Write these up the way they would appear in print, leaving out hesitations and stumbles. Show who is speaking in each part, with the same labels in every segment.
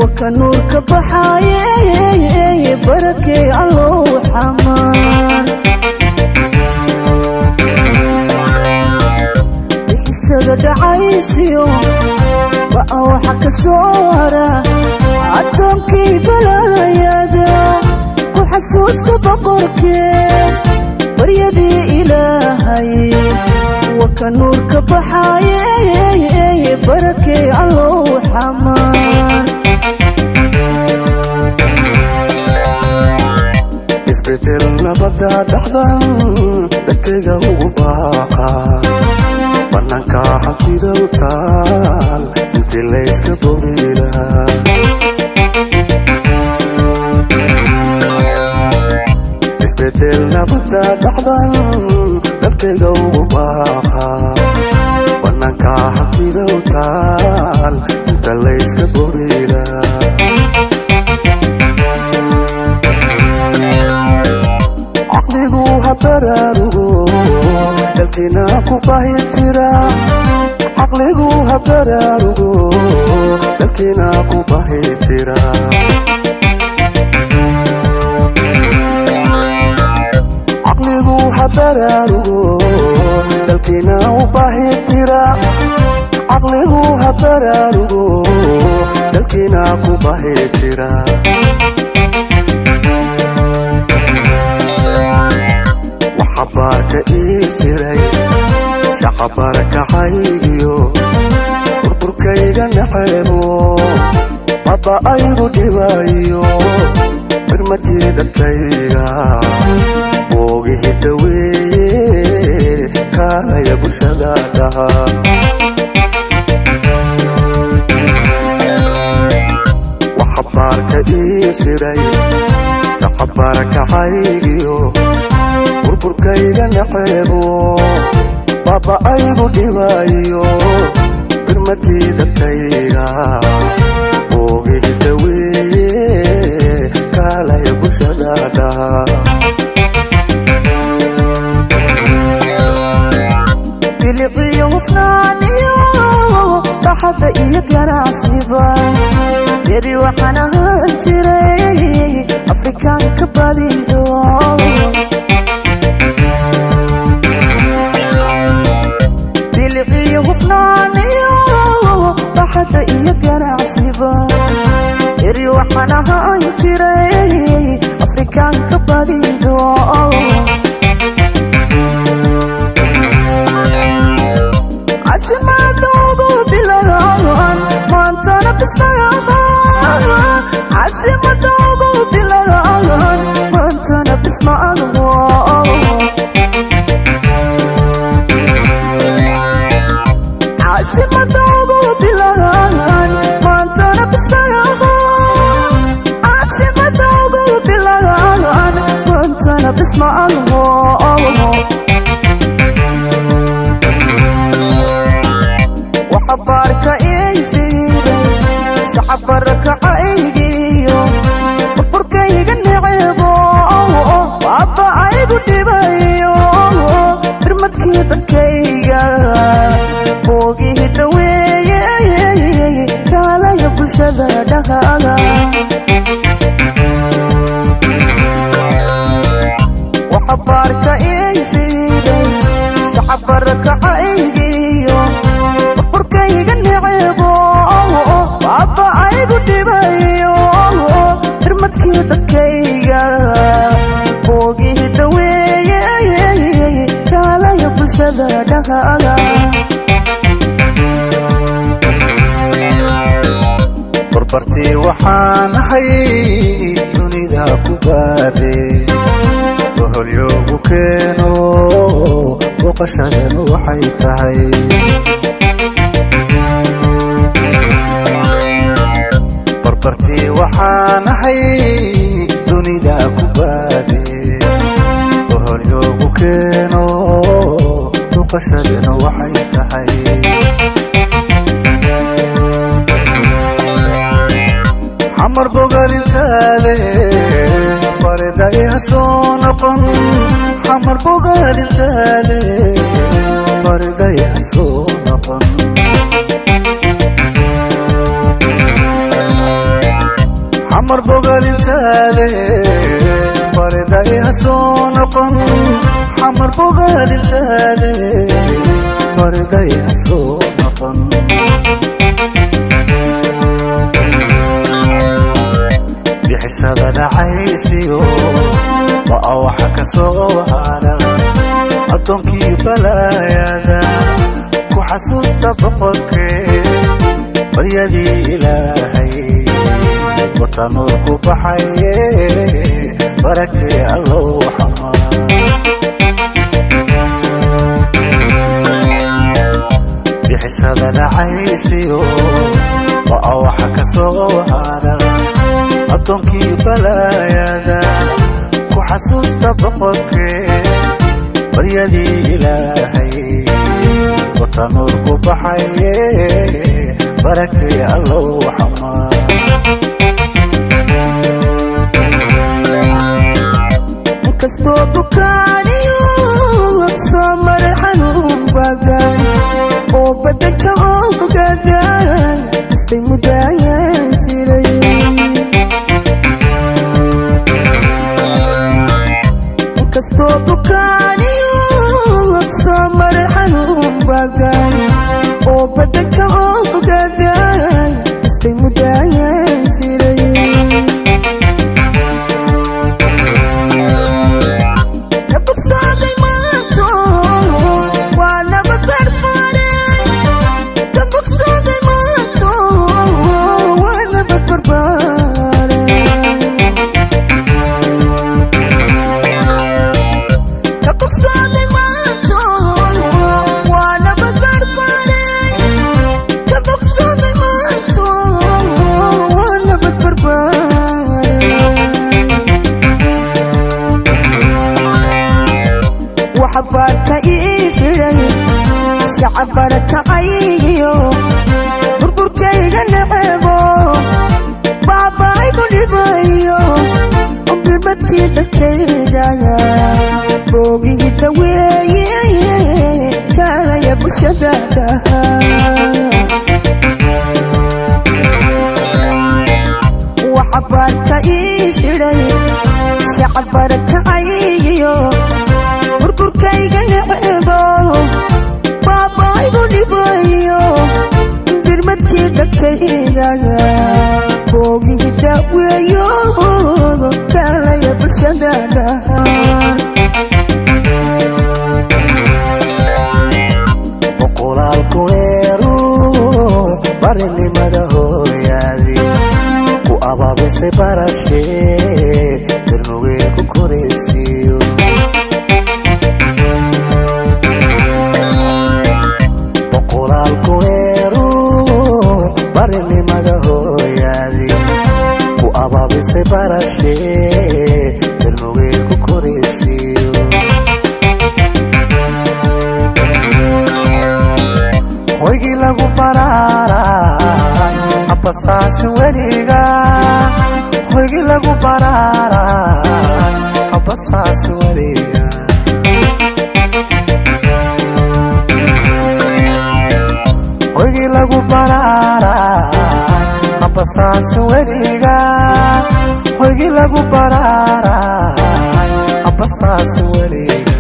Speaker 1: وكنور كبحايا بركة حسوسك بقركين بريدي إلهي وكنورك بحايي بركي الله حمار isbedelna bada dhaxdan dadkayga ugu baaqa bannaanka xabtida u taal intii la iska duubila isbedelna bada dhaxdan dadkayga ugu baaqa bannaanka xabtida u taal intii la iska duubila habararugo dalkina ku bahitira aqligu habararugo dalkina ku bahitira aqligu habararugo dalkina u bahitira aqligu habararugo dalkina ku bahitira xabarka iifiray shaqabarka haygiyo burburkayga naxeebo baba aygu dhibayo birmadii dadkayga boogihi daweeye kaalaya bulshada dhaha waxabarka iifiray shaqabarka haygiyo burburkayga naxeebo baba aygu dhibayo birmadii dadkayga boogihi daweeye kaalaya bulshada dhaha biliqiyo hufnaaniyo dhaxada iyo ganacsiba beri waxaan ahaan jiray afrikaanka badido حتى يقرا عصيبه يري وحنها انجري افريكان كبديدو عسما دوغو بلغان ما انت بسمعها عسما دوغو بلغان ما انت بسمعها عسما دوغو بلغان ما انت بسمعها عسما دوغو بلغان ما انت بسمعها وحبارك اي فيدي شعبرك عيقيو بربرك يغني عيبو وابا عيبو ديبايو برمتك دكيغا بوغيه دويه كالا يا بلشدا دغاغا وحبارك اي فيدي شعبرك عيقيو بابا عيبو ديبايو برمتكي دكيغا بوغيه دويه كالا يا بلشدا دغاغا بربرتي وحان حي دنيدا كبادي وهل يوغو كينو وقشدن وحي تهي بربرتي وحان حي دنيدا كبادي وهل يوغو كينو وقشدن وحي تهي حمر بوغال انتالي بردا يحسونقن حمر بوغال انتالي بردا يحسونقن حمر بوغال انتالي بردا يحسونقن حمر بوغال انتالي بردا يحسونقن bixisada dhacaysiyo waa waxa ka soo hara adonkii balaayada ku xasuusta boqorkee baryadii ilaahay watanuur ku baxaye barakee allow xamaa bixisada dhacaysiyo waa waxa ka soo hara adonkii balaayada ku xasuusta boqorkee baryadii ilaahay watanuur ku baxaye barakee allow xamaa inkastoo bukaaniyo soo maray xanuun badan oo badanka ogadan istay mudaayan jiray inkastoo bukaaniyo soo maray xanuun badan oo badanka ogadan istay mudaayan jiray kabogsaday maanto waa nabad barbaray kabogsaday maanto waa nabad barbaray kabogsaday maanto waa nabad barbaray kabogsaday maanto waa nabad barbaray وحبارك إيفري شعبرك عيو بربرك يغنعبو بابا يقول بايو وبربتي دكيدا بوغي دوي كالا يبو شدادا وحبارك إيفري شعبرك عيو burburkayga necebo baabaygu dhibayo birmadkii dadkayga boogii daaweeyo kaalaya bulshada dhahaan boqolaalku eeru barinimada hooyaadii ku abaabisay barashee birnugee ku koraysiiyo barinimada hooyaadii ku abaabisay barashee birnugee ku koraysiiyo hoygii lagu baraaray habbasaasi weliga hoygii lagu baraaray habbasaasi weliga hoygii lagu baraaray habbasaasi weliga hoygii lagu baraaray habbasaasi weliga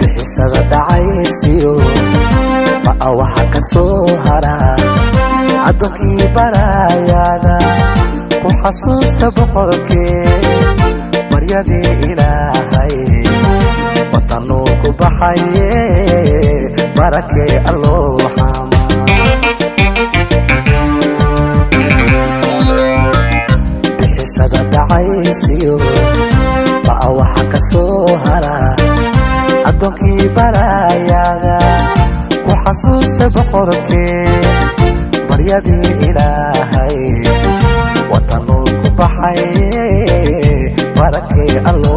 Speaker 1: bixisada dhacaysiyo ma waxa ka soo hara adonkii balaayada ku xasuusta boqorkee baryadii ilaahay watanuur ku baxaye barakee allow xamaa bixisada dhacaysiyo ma waxa ka soo hara adonkii balaayada ku xasuusta boqorkee baryadii ilaahay watanuur ku baxaye barakee allow